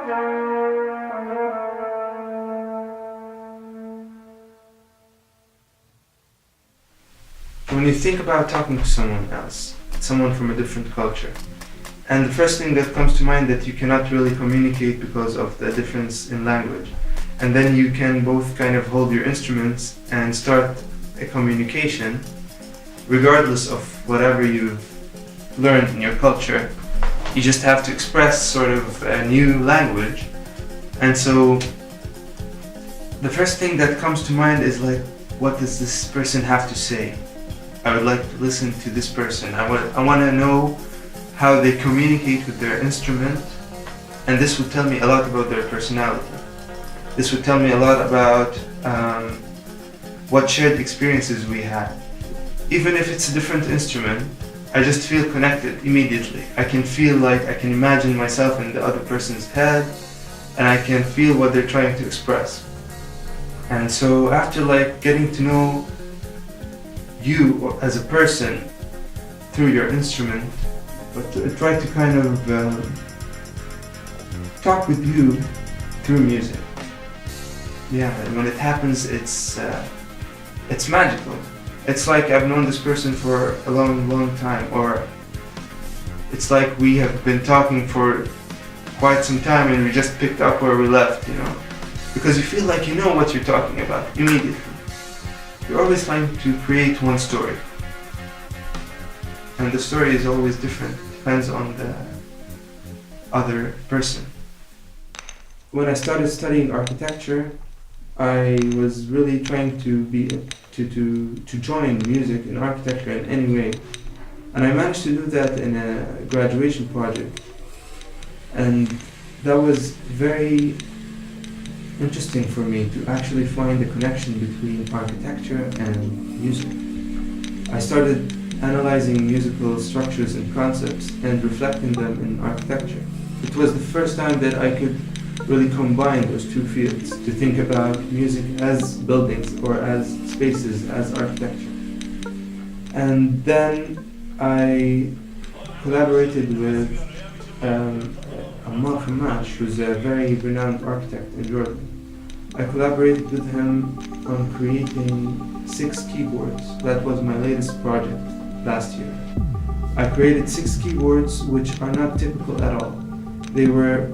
When you think about talking to someone else, someone from a different culture, and the first thing that comes to mind that you cannot really communicate because of the difference in language, and then you can both kind of hold your instruments and start a communication, regardless of whatever you've learned in your culture. You just have to express sort of a new language. And so the first thing that comes to mind is like, what does this person have to say? I would like to listen to this person. I want to know how they communicate with their instrument, and this would tell me a lot about their personality. This would tell me a lot about what shared experiences we had. Even if it's a different instrument, I just feel connected immediately. I can feel like I can imagine myself in the other person's head, and I can feel what they're trying to express. And so after like getting to know you as a person through your instrument, but try to kind of talk with you through music. Yeah, and when it happens, it's magical. It's like I've known this person for a long time, or it's like we have been talking for quite some time and we just picked up where we left, you know? Because you feel like you know what you're talking about immediately. You're always trying to create one story. And the story is always different, depends on the other person. When I started studying architecture, I was really trying to join music and architecture in any way. And I managed to do that in a graduation project. And that was very interesting for me to actually find a connection between architecture and music. I started analyzing musical structures and concepts and reflecting them in architecture. It was the first time that I could really combine those two fields, to think about music as buildings or as spaces, as architecture. And then I collaborated with Ammar Khammash, who's a very renowned architect in Jordan. I collaborated with him on creating 6 keyboards. That was my latest project last year. I created 6 keyboards which are not typical at all. They were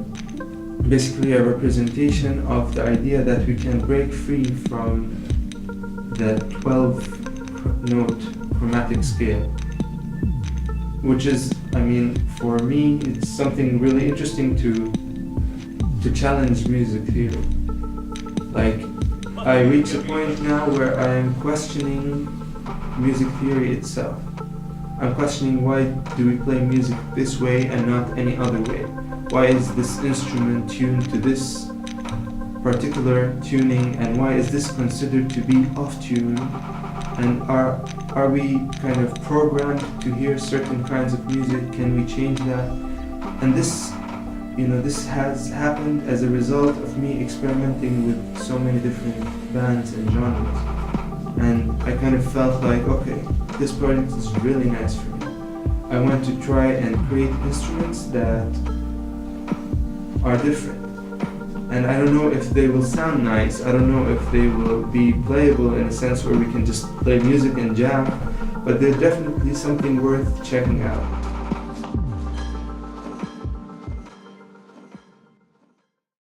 basically a representation of the idea that we can break free from the 12-note chromatic scale, which is, I mean, for me, it's something really interesting to challenge music theory. Like, I reach a point now where I am questioning music theory itself. I'm questioning, why do we play music this way and not any other way? Why is this instrument tuned to this particular tuning, and why is this considered to be off tune? And are we kind of programmed to hear certain kinds of music? Can we change that? And this, this has happened as a result of me experimenting with so many different bands and genres. And I kind of felt like, okay, this project is really nice for me. I want to try and create instruments that are different. And I don't know if they will sound nice, I don't know if they will be playable in a sense where we can just play music and jam, but they're definitely something worth checking out.